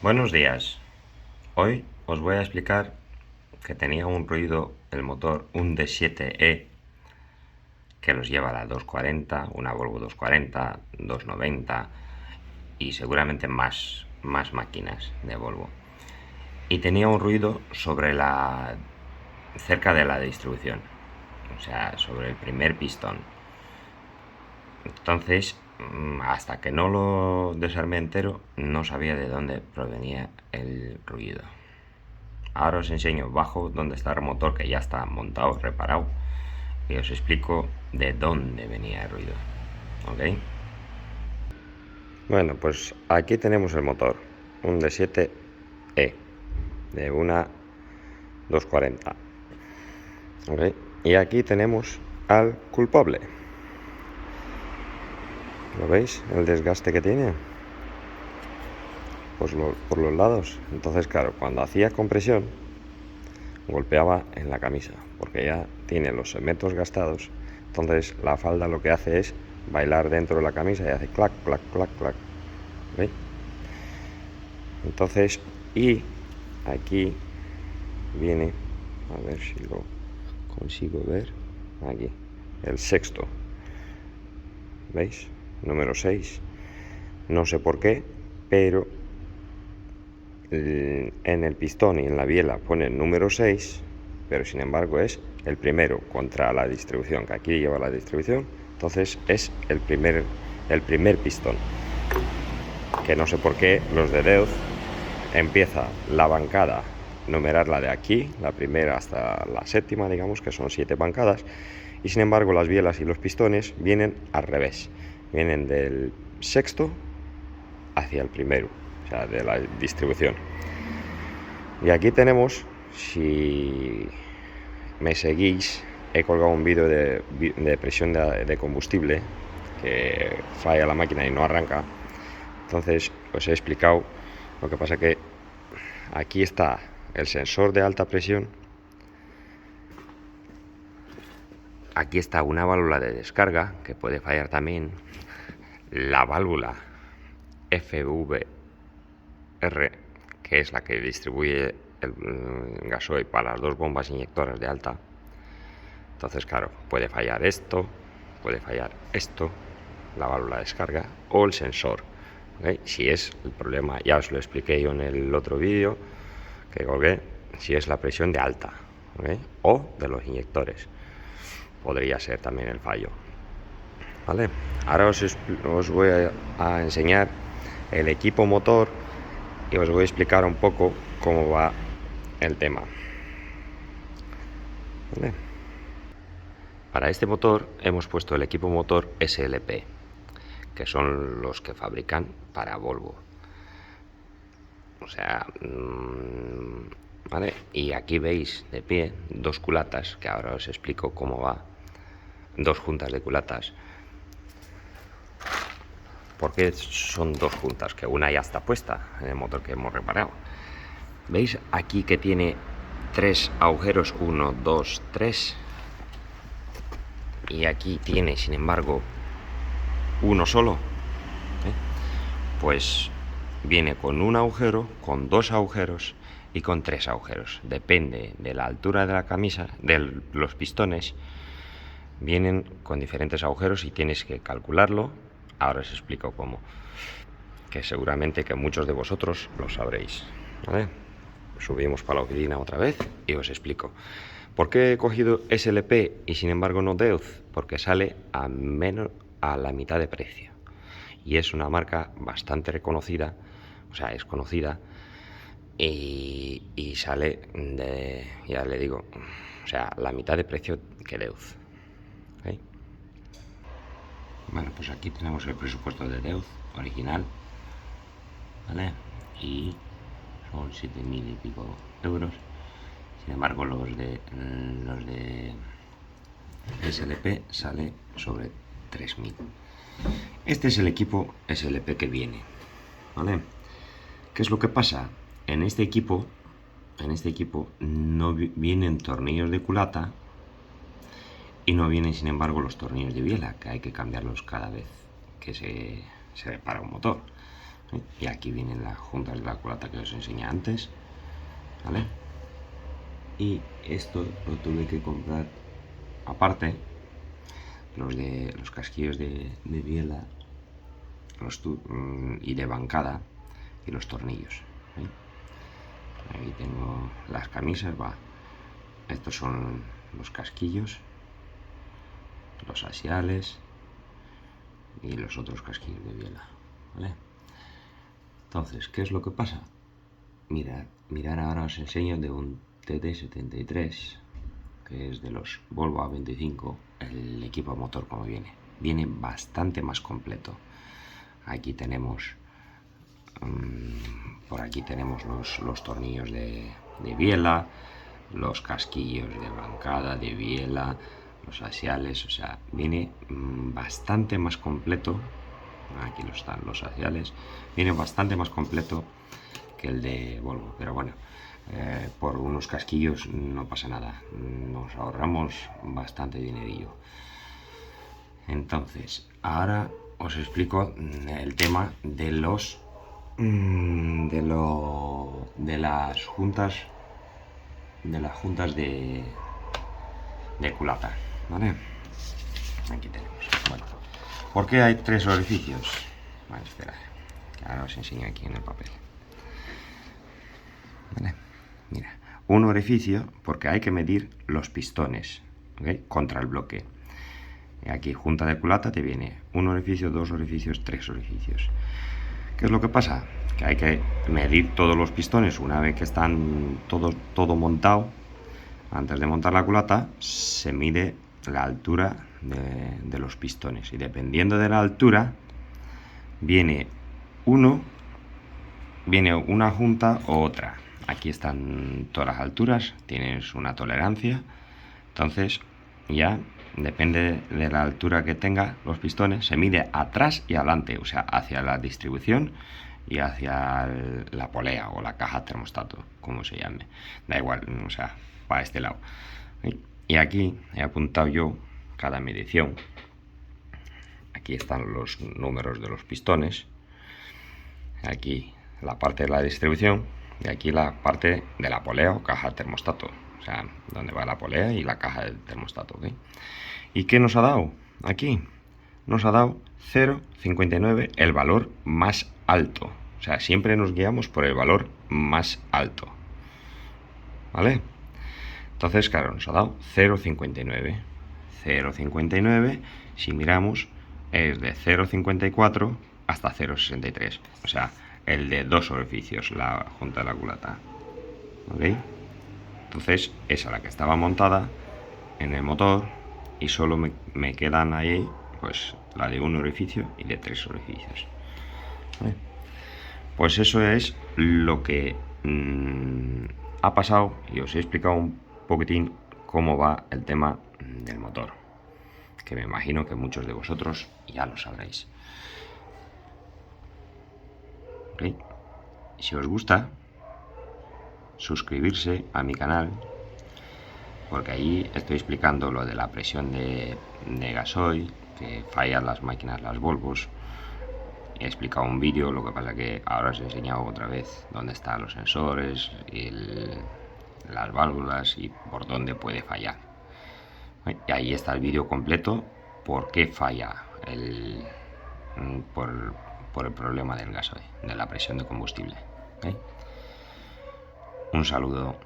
Buenos días. Hoy os voy a explicar que tenía un ruido el motor, un D7E, que los lleva a la 240, una Volvo 240, 290 y seguramente más máquinas de Volvo. Y tenía un ruido cerca de la distribución, o sea, sobre el primer pistón. Entonces, hasta que no lo desarmé entero, no sabía de dónde provenía el ruido. Ahora os enseño bajo donde está el motor, que ya está montado, reparado, y os explico de dónde venía el ruido. ¿Ok? Bueno, pues aquí tenemos el motor, un D7E de una 240. ¿Ok? Y aquí tenemos al culpable. ¿Lo veis? El desgaste que tiene. Pues por los lados. Entonces, claro, cuando hacía compresión, golpeaba en la camisa, porque ya tiene los segmentos gastados. Entonces la falda lo que hace es bailar dentro de la camisa y hace clac, clac, clac, clac. ¿Veis? Entonces, y aquí viene, a ver si lo consigo ver, aquí, el sexto. ¿Veis? Número 6. No sé por qué, pero en el pistón y en la biela pone el número 6, pero sin embargo es el primero contra la distribución, que aquí lleva la distribución. Entonces es el primer pistón, que no sé por qué los de Deutz empieza la bancada, numerarla de aquí, la primera hasta la séptima, digamos que son 7 bancadas, y sin embargo las bielas y los pistones vienen al revés, vienen del sexto hacia el primero, o sea, de la distribución. Y aquí tenemos, si me seguís, he colgado un vídeo de presión de combustible, que falla la máquina y no arranca. Entonces os he explicado. Lo que pasa que aquí está el sensor de alta presión, aquí está una válvula de descarga que puede fallar también, la válvula FVR, que es la que distribuye el gasoil para las dos bombas inyectoras de alta. Entonces, claro, puede fallar esto, la válvula de descarga o el sensor. ¿Okay? Si es el problema, ya os lo expliqué yo en el otro vídeo que colgué, si es la presión de alta, ¿okay? O de los inyectores, podría ser también el fallo. ¿Vale? Ahora os voy a enseñar el equipo motor y os voy a explicar un poco cómo va el tema. ¿Vale? Para este motor hemos puesto el equipo motor SLP, que son los que fabrican para Volvo. O sea, ¿vale? Y aquí veis de pie dos culatas, que ahora os explico cómo va. Dos juntas de culatas. ¿Por qué son dos juntas? Que una ya está puesta en el motor que hemos reparado. ¿Veis aquí que tiene 3 agujeros? 1, 2, 3. Y aquí tiene, sin embargo, uno solo. Pues viene con un agujero, con 2 agujeros y con 3 agujeros. Depende de la altura de la camisa, de los pistones. Vienen con diferentes agujeros y tienes que calcularlo. Ahora os explico cómo, que seguramente que muchos de vosotros lo sabréis. ¿Vale? Subimos para la oficina otra vez y os explico. ¿Por qué he cogido SLP y sin embargo no Deutz? Porque sale a la mitad de precio. Y es una marca bastante reconocida, o sea, es conocida, y sale de, ya le digo, o sea, la mitad de precio que Deutz. ¿Okay? Bueno, pues aquí tenemos el presupuesto de Deutz original, ¿vale? Y son 7.000 y pico euros. Sin embargo, los de SLP sale sobre 3.000. Este es el equipo SLP que viene, ¿vale? ¿Qué es lo que pasa? En este equipo no vienen tornillos de culata y no vienen, sin embargo, los tornillos de biela, que hay que cambiarlos cada vez que se repara un motor. Y aquí vienen las juntas de la culata que os enseñé antes, ¿vale? Y esto lo tuve que comprar aparte, los casquillos de biela y de bancada y los tornillos. Aquí tengo las camisas, estos son los casquillos, los axiales y los otros casquillos de biela, ¿vale? Entonces, ¿qué es lo que pasa? Mirad, ahora os enseño de un TD73, que es de los Volvo A25, el equipo motor como viene bastante más completo. Aquí tenemos por aquí tenemos los tornillos de biela, los casquillos de bancada, de biela, los axiales, o sea, viene bastante más completo. Aquí están los axiales, viene bastante más completo que el de Volvo, pero bueno, por unos casquillos no pasa nada, nos ahorramos bastante dinerillo. Entonces, ahora os explico el tema de las juntas de culata, ¿vale? Aquí tenemos. Bueno, ¿por qué hay 3 orificios? Vale, espera, que ahora os enseño aquí en el papel. Vale, mira, un orificio porque hay que medir los pistones, ¿okay? Contra el bloque. Aquí junta de culata te viene un orificio, 2 orificios, 3 orificios. ¿Qué es lo que pasa? Que hay que medir todos los pistones una vez que están todo montado. Antes de montar la culata se mide la altura de los pistones y dependiendo de la altura viene una junta o otra. Aquí están todas las alturas, tienes una tolerancia, entonces ya depende de la altura que tenga los pistones, se mide atrás y adelante, o sea, hacia la distribución y hacia la polea o la caja termostato, como se llame, da igual, o sea, para este lado. Y aquí he apuntado yo cada medición. Aquí están los números de los pistones, aquí la parte de la distribución y aquí la parte de la polea o caja termostato, o sea, donde va la polea y la caja del termostato, ¿okay? ¿Y qué nos ha dado? Aquí nos ha dado 0,59, el valor más alto. O sea, siempre nos guiamos por el valor más alto, ¿vale? Entonces, claro, nos ha dado 0,59. 0,59, si miramos, es de 0,54 hasta 0,63. O sea, el de 2 orificios, la junta de la culata. ¿Ok? Entonces, esa es la que estaba montada en el motor y solo me quedan ahí, pues, la de 1 orificio y de 3 orificios. ¿Vale? Pues eso es lo que ha pasado y os he explicado un poquitín cómo va el tema del motor, que me imagino que muchos de vosotros ya lo sabréis. ¿Okay? Si os gusta, suscribirse a mi canal, porque ahí estoy explicando lo de la presión de gasoil, que fallan las máquinas, las Volvos. He explicado un vídeo, lo que pasa que ahora os he enseñado otra vez dónde están los sensores, las válvulas y por dónde puede fallar. Y ahí está el vídeo completo, por qué falla por el problema del gasoil, de la presión de combustible. Un saludo.